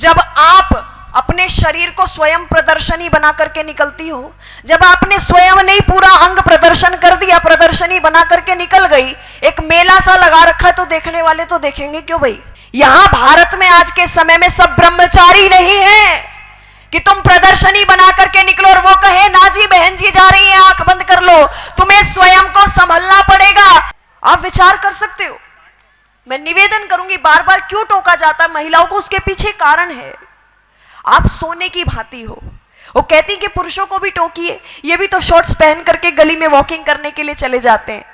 जब आप अपने शरीर को स्वयं प्रदर्शनी बना करके निकलती हो, जब आपने स्वयं नहीं पूरा अंग प्रदर्शन कर दिया, प्रदर्शनी बना करके निकल गई, एक मेला सा लगा रखा, तो देखने वाले तो देखेंगे क्यों भाई। यहां भारत में आज के समय में सब ब्रह्मचारी नहीं है कि तुम प्रदर्शनी बना करके निकलो और वो कहे ना जी बहन जी जा रही है आंख बंद कर लो, तुम्हें स्वयं को संभलना पड़ेगा। आप विचार कर सकते हो। मैं निवेदन करूंगी, बार बार क्यों टोका जाता है महिलाओं को, उसके पीछे कारण है। आप सोने की भांति हो। वो कहती कि पुरुषों को भी टोकिए, ये भी तो शॉर्ट्स पहन करके गली में वॉकिंग करने के लिए चले जाते हैं,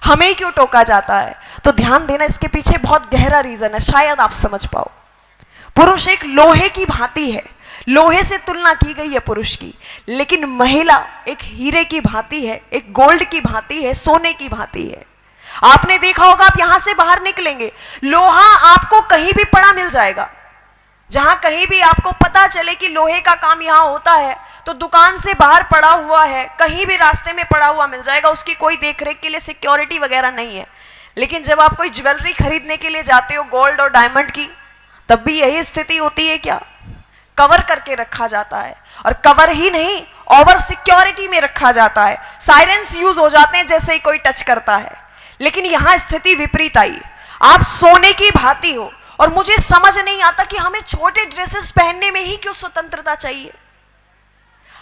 हमें ही क्यों टोका जाता है। तो ध्यान देना, इसके पीछे बहुत गहरा रीजन है, शायद आप समझ पाओ। पुरुष एक लोहे की भांति है, लोहे से तुलना की गई है पुरुष की, लेकिन महिला एक हीरे की भांति है, एक गोल्ड की भांति है, सोने की भांति है। आपने देखा होगा, आप यहां से बाहर निकलेंगे, लोहा आपको कहीं भी पड़ा मिल जाएगा। जहां कहीं भी आपको पता चले कि लोहे का काम यहां होता है, तो दुकान से बाहर पड़ा हुआ है, कहीं भी रास्ते में पड़ा हुआ मिल जाएगा, उसकी कोई देखरेख के लिए सिक्योरिटी वगैरह नहीं है। लेकिन जब आप कोई ज्वेलरी खरीदने के लिए जाते हो, गोल्ड और डायमंड की, तब भी यही स्थिति होती है क्या? कवर करके रखा जाता है, और कवर ही नहीं, ओवर सिक्योरिटी में रखा जाता है। साइरेंस यूज हो जाते हैं जैसे ही कोई टच करता है। लेकिन यहां स्थिति विपरीत आई, आप सोने की भांति हो। और मुझे समझ नहीं आता कि हमें छोटे ड्रेसेस पहनने में ही क्यों स्वतंत्रता चाहिए।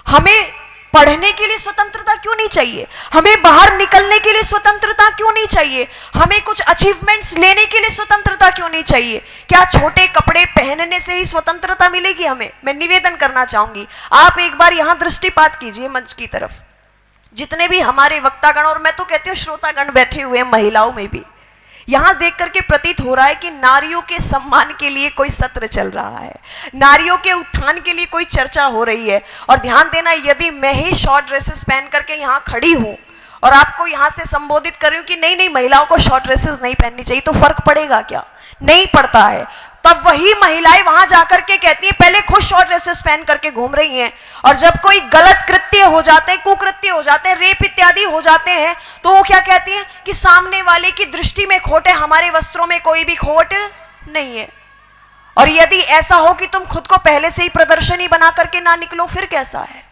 हमें पढ़ने के लिए स्वतंत्रता क्यों नहीं चाहिए? हमें बाहर निकलने के लिए स्वतंत्रता क्यों नहीं चाहिए? हमें कुछ अचीवमेंट्स लेने के लिए स्वतंत्रता क्यों नहीं चाहिए? क्या छोटे कपड़े पहनने से ही स्वतंत्रता मिलेगी हमें? मैं निवेदन करना चाहूंगी, आप एक बार यहां दृष्टिपात कीजिए मंच की तरफ। जितने भी हमारे वक्तागण, और मैं तो कहती हूँ श्रोतागण बैठे हुए महिलाओं में भी, यहां देख करके प्रतीत हो रहा है कि नारियों के सम्मान के लिए कोई सत्र चल रहा है, नारियों के उत्थान के लिए कोई चर्चा हो रही है। और ध्यान देना, यदि मैं ही शॉर्ट ड्रेसेस पहन करके यहां खड़ी हूं और आपको यहां से संबोधित कर रही हूं कि नहीं नहीं महिलाओं को शॉर्ट ड्रेसेस नहीं पहननी चाहिए, तो फर्क पड़ेगा क्या? नहीं पड़ता है। तब वही महिलाएं वहां जाकर के कहती हैं, पहले खुद शॉर्ट ड्रेसेस पहन करके घूम रही हैं, और जब कोई गलत कृत्य हो जाते हैं, कुकृत्य हो जाते हैं, रेप इत्यादि हो जाते हैं, तो वो क्या कहती हैं कि सामने वाले की दृष्टि में खोट है, हमारे वस्त्रों में कोई भी खोट नहीं है। और यदि ऐसा हो कि तुम खुद को पहले से ही प्रदर्शनी बना करके ना निकलो, फिर कैसा है?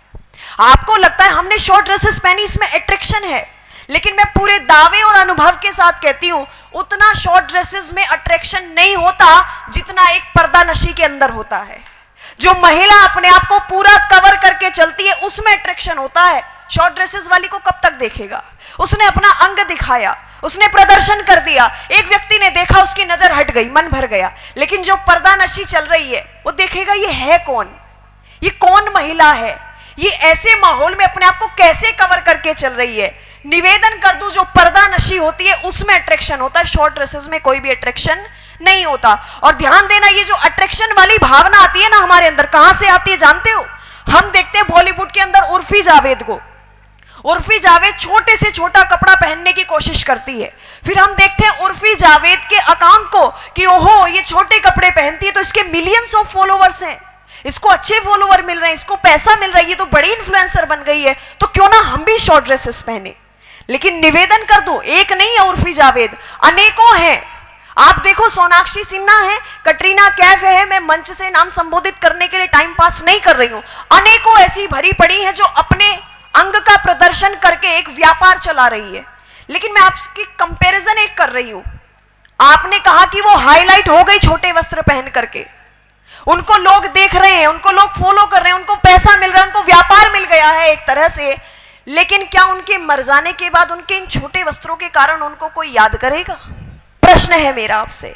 आपको लगता है हमने शॉर्ट ड्रेसेस पहनी, इसमें अट्रैक्शन है, लेकिन मैं पूरे दावे और अनुभव के साथ कहती हूं, उतना शॉर्ट ड्रेसेस में अट्रैक्शन नहीं होता जितना एक पर्दा नशी के अंदर होता है। जो महिला अपने आप को पूरा कवर करके चलती है, उसमें अट्रैक्शन होता है। शॉर्ट ड्रेसेस वाली को कब तक देखेगा? उसने अपना अंग दिखाया, उसने प्रदर्शन कर दिया, एक व्यक्ति ने देखा, उसकी नजर हट गई, मन भर गया। लेकिन जो पर्दा नशी चल रही है, वो देखेगा ये है कौन, ये कौन महिला है, ये ऐसे माहौल में अपने आप को कैसे कवर करके चल रही है। निवेदन कर दूं, जो पर्दा नशी होती है उसमें अट्रैक्शन होता है, शॉर्ट ड्रेसेस में कोई भी अट्रैक्शन नहीं होता। और ध्यान देना, ये जो अट्रैक्शन वाली भावना आती है ना हमारे अंदर, कहां से आती है जानते हो? हम देखते हैं बॉलीवुड के अंदर उर्फी जावेद को, उर्फी जावेद छोटे से छोटा कपड़ा पहनने की कोशिश करती है, फिर हम देखते हैं उर्फी जावेद के अकाउंट को कि ओहो ये छोटे कपड़े पहनती है तो इसके मिलियंस ऑफ फॉलोवर्स हैं, इसको अच्छे फॉलोवर मिल रहे हैं, इसको पैसा मिल रहा है, ये तो बड़ी इन्फ्लुएंसर बन गई है, तो क्यों ना हम भी शॉर्ट ड्रेसेस पहने। लेकिन निवेदन कर दो, एक नहीं है उर्फी जावेद, अनेकों हैं। आप देखो, सोनाक्षी सिन्हा है, कटरीना कैफ है, मैं मंच से नाम संबोधित करने के लिए टाइम पास नहीं कर रही हूं, अनेकों ऐसी भरी पड़ी है जो अपने अंग का प्रदर्शन करके एक व्यापार चला रही है। लेकिन मैं आपकी कंपैरिजन एक कर रही हूं, आपने कहा कि वो हाईलाइट हो गई छोटे वस्त्र पहन करके, उनको लोग देख रहे हैं, उनको लोग फॉलो कर रहे हैं, उनको पैसा मिल रहा है, उनको व्यापार मिल गया है एक तरह से। लेकिन क्या उनके मर जाने के बाद उनके इन छोटे वस्त्रों के कारण उनको कोई याद करेगा? प्रश्न है मेरा आपसे।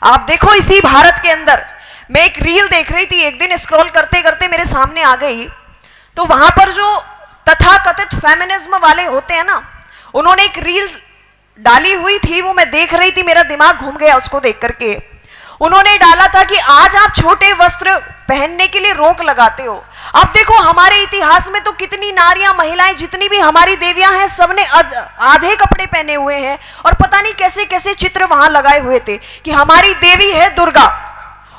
आप देखो, इसी भारत के अंदर मैं एक रील देख रही थी, एक दिन स्क्रॉल करते करते मेरे सामने आ गई, तो वहां पर जो तथाकथित फेमिनिज्म वाले होते हैं ना, उन्होंने एक रील डाली हुई थी, वो मैं देख रही थी, मेरा दिमाग घूम गया उसको देख करके। उन्होंने डाला था कि आज आप छोटे वस्त्र पहनने के लिए रोक लगाते हो। अब देखो, हमारे इतिहास में तो कितनी नारियां, महिलाएं, जितनी भी हमारी देवियां हैं, सबने आधे कपड़े पहने हुए हैं, और पता नहीं कैसे कैसे चित्र वहां लगाए हुए थे कि हमारी देवी है दुर्गा,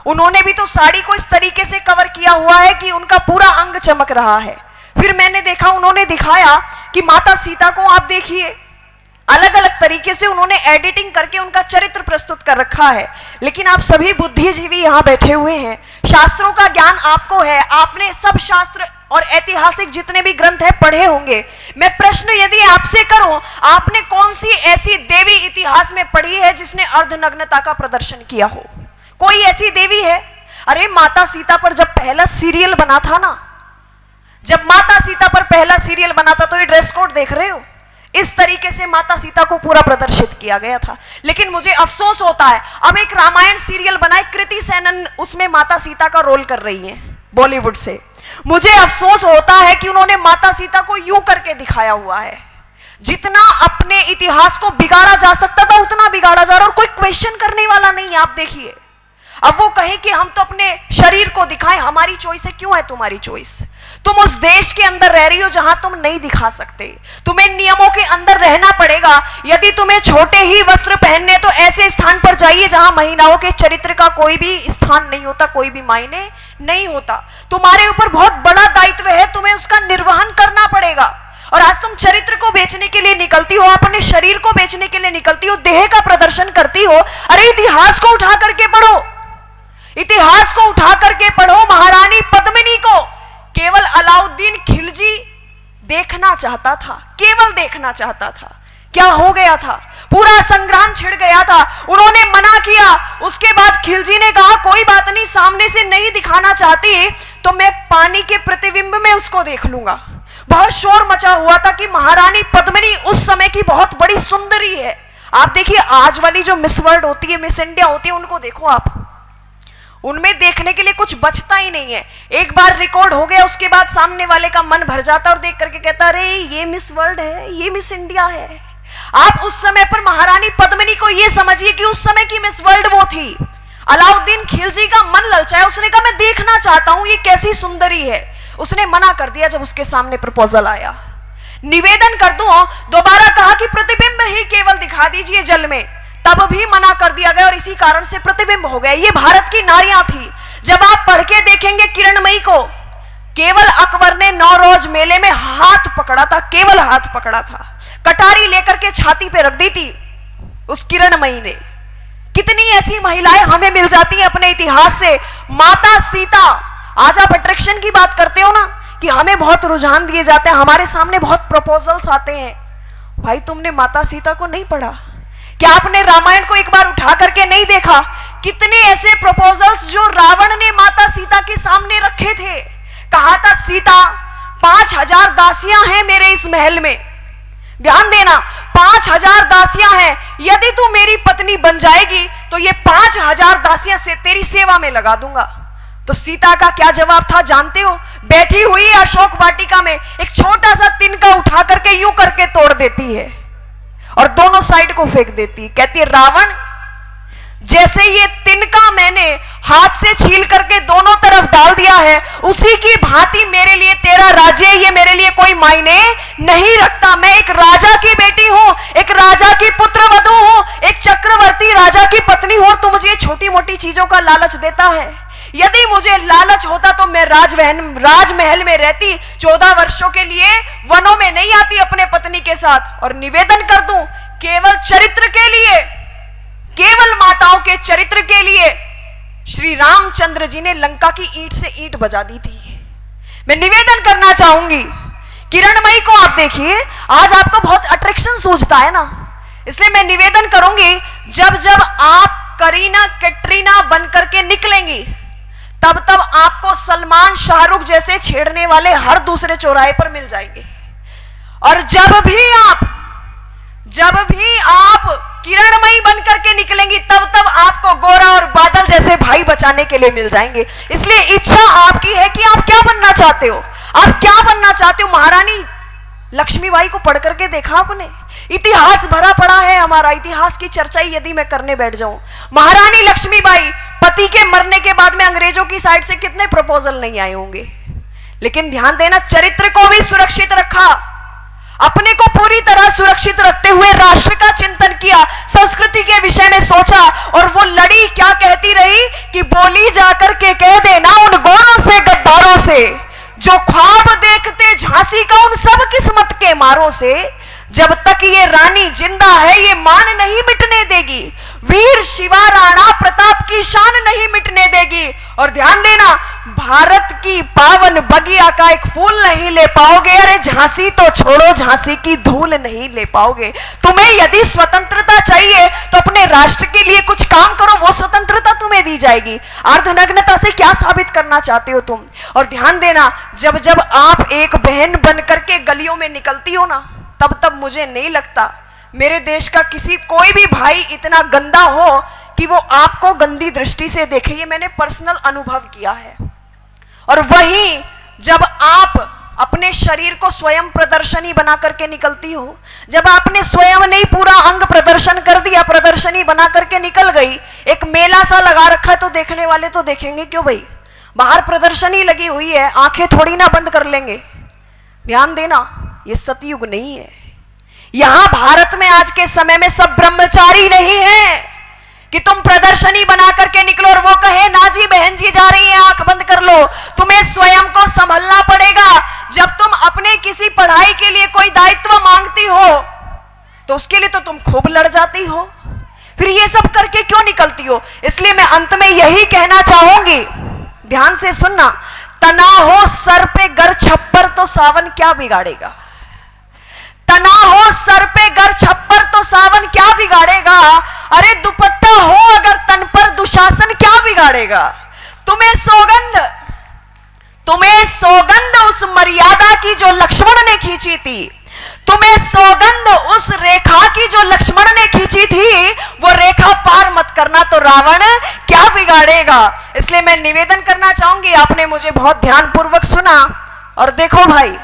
उन्होंने भी तो साड़ी को इस तरीके से कवर किया हुआ है कि उनका पूरा अंग चमक रहा है। फिर मैंने देखा, उन्होंने दिखाया कि माता सीता को आप देखिए, अलग अलग तरीके से उन्होंने एडिटिंग करके उनका चरित्र प्रस्तुत कर रखा है। लेकिन आप सभी बुद्धिजीवी यहां बैठे हुए हैं, शास्त्रों का ज्ञान आपको है, आपने सब शास्त्र और ऐतिहासिक जितने भी ग्रंथ है पढ़े होंगे। मैं प्रश्न यदि आपसे करूं, आपने कौन सी ऐसी देवी इतिहास में पढ़ी है जिसने अर्धनग्नता का प्रदर्शन किया हो? कोई ऐसी देवी है? अरे माता सीता पर जब पहला सीरियल बना था ना, जब माता सीता पर पहला सीरियल बना था, तो ये ड्रेस कोड देख रहे हो, इस तरीके से माता सीता को पूरा प्रदर्शित किया गया था। लेकिन मुझे अफसोस होता है, अब एक रामायण सीरियल बना है, कृति सेनन उसमें माता सीता का रोल कर रही है बॉलीवुड से। मुझे अफसोस होता है कि उन्होंने माता सीता को यूं करके दिखाया हुआ है, जितना अपने इतिहास को बिगाड़ा जा सकता था उतना बिगाड़ा जा रहा है, और कोई क्वेश्चन करने वाला नहीं है। आप देखिए, अब वो कहें कि हम तो अपने शरीर को दिखाएं, हमारी चॉइस है, क्यों है तुम्हारी चॉइस? तुम उस देश के अंदर रह रही हो जहां तुम नहीं दिखा सकते, तुम्हें नियमों के अंदर रहना पड़ेगा। यदि तुम्हें छोटे ही वस्त्र पहनने, तो ऐसे स्थान पर जाइए जहां महिलाओं के चरित्र का कोई भी स्थान नहीं होता, कोई भी मायने नहीं होता। तुम्हारे ऊपर बहुत बड़ा दायित्व है, तुम्हें उसका निर्वहन करना पड़ेगा। और आज तुम चरित्र को बेचने के लिए निकलती हो, अपने शरीर को बेचने के लिए निकलती हो, देह का प्रदर्शन करती हो। अरे इतिहास को उठा करके पढ़ो, इतिहास को उठा करके पढ़ो। महारानी पद्मिनी को केवल अलाउद्दीन खिलजी देखना चाहता था, केवल देखना चाहता था। क्या हो गया था? पूरा संग्राम छिड़ गया था, उन्होंने मना किया। उसके बाद खिलजी ने कहा कोई बात नहीं, सामने से नहीं दिखाना चाहती तो मैं पानी के प्रतिबिंब में उसको देख लूंगा। बहुत शोर मचा हुआ था कि महारानी पद्मिनी उस समय की बहुत बड़ी सुंदरी है। आप देखिए, आज वाली जो मिस वर्ल्ड होती है, मिस इंडिया होती है, उनको देखो आप, उनमें देखने के लिए कुछ बचता ही नहीं है। एक बार रिकॉर्ड हो गया, उसके बाद सामने वाले का मन भर जाता और देख करके कहता अरे ये मिस वर्ल्ड है, ये मिस इंडिया है। आप उस समय पर महारानी पद्मिनी को ये समझिए कि उस समय की मिस वर्ल्ड वो थी। अलाउद्दीन खिलजी का मन ललचाया, उसने कहा मैं देखना चाहता हूं ये कैसी सुंदरी है। उसने मना कर दिया जब उसके सामने प्रपोजल आया। निवेदन कर दूं, दोबारा कहा कि प्रतिबिंब ही केवल दिखा दीजिए जल में, तब भी मना कर दिया गया और इसी कारण से प्रतिबिंब हो गया। ये भारत की नारियां थी। जब आप पढ़ के देखेंगे किरणमयी को, केवल अकबर ने नौरोज मेले में हाथ पकड़ा था, केवल हाथ पकड़ा था, कटारी लेकर के छाती पे रख दी थी उस किरणमयी ने। कितनी ऐसी महिलाएं हमें मिल जाती हैं अपने इतिहास से। माता सीता, आज आप अट्रैक्शन की बात करते हो ना, कि हमें बहुत रुझान दिए जाते हैं, हमारे सामने बहुत प्रपोजल्स आते हैं। भाई तुमने माता सीता को नहीं पढ़ा क्या? आपने रामायण को एक बार उठा करके नहीं देखा? कितने ऐसे प्रपोजल्स जो रावण ने माता सीता के सामने रखे थे। कहा था सीता 5000 दासियां हैं मेरे इस महल में, ध्यान देना 5000 दासियां हैं, यदि तू मेरी पत्नी बन जाएगी तो ये 5000 दासियां से तेरी सेवा में लगा दूंगा। तो सीता का क्या जवाब था जानते हो? बैठी हुई अशोक वाटिका में एक छोटा सा तिनका उठा करके यूं करके तोड़ देती है और दोनों साइड को फेंक देती है। कहती है रावण, जैसे ये तिनका मैंने हाथ से छील करके दोनों तरफ डाल दिया है, उसी की भांति मेरे लिए तेरा राज्य ये मेरे लिए कोई मायने नहीं रखता। मैं एक राजा की बेटी हूं, एक राजा की पुत्रवधू हूं, एक चक्रवर्ती राजा की पत्नी हूं, और तू मुझे छोटी मोटी चीजों का लालच देता है। यदि मुझे लालच होता तो मैं राजमहल में रहती, 14 वर्षों के लिए वनों में नहीं आती अपने पत्नी के साथ। और निवेदन कर दूं, केवल चरित्र के लिए, केवल माताओं के चरित्र के लिए श्री रामचंद्र जी ने लंका की ईंट से ईंट बजा दी थी। मैं निवेदन करना चाहूंगी, किरणमयी को आप देखिए, आज आपका बहुत अट्रैक्शन सूझता है ना, इसलिए मैं निवेदन करूंगी जब जब आप करीना कैटरीना बनकर के निकलेंगी, तब तब आपको सलमान शाहरुख जैसे छेड़ने वाले हर दूसरे चौराहे पर मिल जाएंगे। और जब भी आप किरणमयी बनकर के निकलेंगी, तब तब आपको गोरा और बादल जैसे भाई बचाने के लिए मिल जाएंगे। इसलिए इच्छा आपकी है कि आप क्या बनना चाहते हो, आप क्या बनना चाहते हो। महारानी लक्ष्मीबाई को पढ़ करके देखा आपने? इतिहास भरा पड़ा है हमारा, इतिहास की चर्चा यदि मैं करने बैठ जाऊं, महारानी लक्ष्मीबाई पति के मरने के बाद में अंग्रेजों की साइड से कितने प्रपोजल नहीं आए होंगे, लेकिन ध्यान देना चरित्र को भी सुरक्षित रखा, अपने को पूरी तरह सुरक्षित रखते हुए राष्ट्र का चिंतन किया, संस्कृति के विषय में सोचा, और वो लड़ी। क्या कहती रही कि बोली जाकर के कह देना उन गोरों से गद्दारों से, जो ख्वाब देखते झांसी का उन सब किस्मत के मारों से, जब तक ये रानी जिंदा है ये मान नहीं मिटने देगी, वीर शिवा राणा प्रताप की शान नहीं मिटने देगी। और ध्यान देना, भारत की पावन बगिया का एक फूल नहीं ले पाओगे। अरे झांसी तो छोड़ो, झांसी की धूल नहीं ले पाओगे। तुम्हें यदि स्वतंत्रता चाहिए तो अपने राष्ट्र के लिए कुछ काम करो, वो स्वतंत्रता तुम्हें दी जाएगी। अर्धनग्नता से क्या साबित करना चाहते हो तुम? और ध्यान देना, जब जब आप एक बहन बन करके गलियों में निकलती हो ना, तब तब मुझे नहीं लगता मेरे देश का कोई भी भाई इतना गंदा हो कि वो आपको गंदी दृष्टि से देखे। ये मैंने पर्सनल अनुभव किया है। और वहीं जब आप अपने शरीर को स्वयं प्रदर्शनी बना करके निकलती हो, जब आपने स्वयं नहीं पूरा अंग प्रदर्शन कर दिया, प्रदर्शनी बना करके निकल गई, एक मेला सा लगा रखा है तो देखने वाले तो देखेंगे क्यों भाई? बाहर प्रदर्शनी लगी हुई है, आंखें थोड़ी ना बंद कर लेंगे। ध्यान देना, ये सतयुग नहीं है। यहां भारत में आज के समय में सब ब्रह्मचारी नहीं है कि तुम प्रदर्शनी बना करके निकलो और वो कहे ना जी बहन जी जा रही है आंख बंद कर लो। तुम्हें स्वयं को संभलना पड़ेगा। जब तुम अपने किसी पढ़ाई के लिए कोई दायित्व मांगती हो तो उसके लिए तो तुम खूब लड़ जाती हो, फिर ये सब करके क्यों निकलती हो? इसलिए मैं अंत में यही कहना चाहूंगी, ध्यान से सुनना, तना हो सर पे गर छप्पर तो सावन क्या बिगाड़ेगा। तना हो सर पे गर छप्पर तो सावन क्या बिगाड़ेगा। अरे दुपट्टा हो अगर तन पर दुशासन क्या बिगाड़ेगा। तुम्हें सौगंध उस मर्यादा की जो लक्ष्मण ने खींची थी, तुम्हें सौगंध उस रेखा की जो लक्ष्मण ने खींची थी, वो रेखा पार मत करना तो रावण क्या बिगाड़ेगा। इसलिए मैं निवेदन करना चाहूंगी, आपने मुझे बहुत ध्यानपूर्वक सुना। और देखो भाई,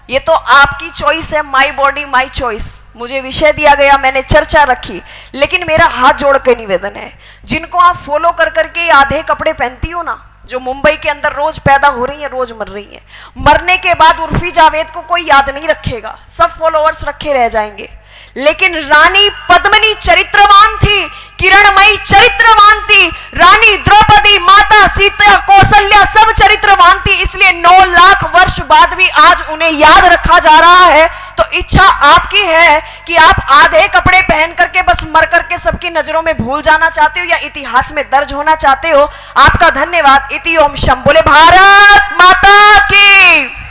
ये तो आपकी चॉइस है, माई बॉडी माई चॉइस। मुझे विषय दिया गया, मैंने चर्चा रखी, लेकिन मेरा हाथ जोड़ के निवेदन है, जिनको आप फॉलो कर करके आधे कपड़े पहनती हो ना, जो मुंबई के अंदर रोज पैदा हो रही है, रोज मर रही है, मरने के बाद उर्फी जावेद को कोई याद नहीं रखेगा, सब फॉलोअर्स रखे रह जाएंगे। लेकिन रानी पद्मिनी चरित्रवान थी, किरणमयी चरित्रवान थी, रानी द्रौपदी, माता सीता, कौशल्या सब चरित्रवान थी। इसलिए 9 लाख वर्ष बाद भी आज उन्हें याद रखा जा रहा है। तो इच्छा आपकी है कि आप आधे कपड़े पहन करके बस मर करके सबकी नजरों में भूल जाना चाहते हो या इतिहास में दर्ज होना चाहते हो। आपका धन्यवाद। इति ओम शंभो। बोले भारत माता की।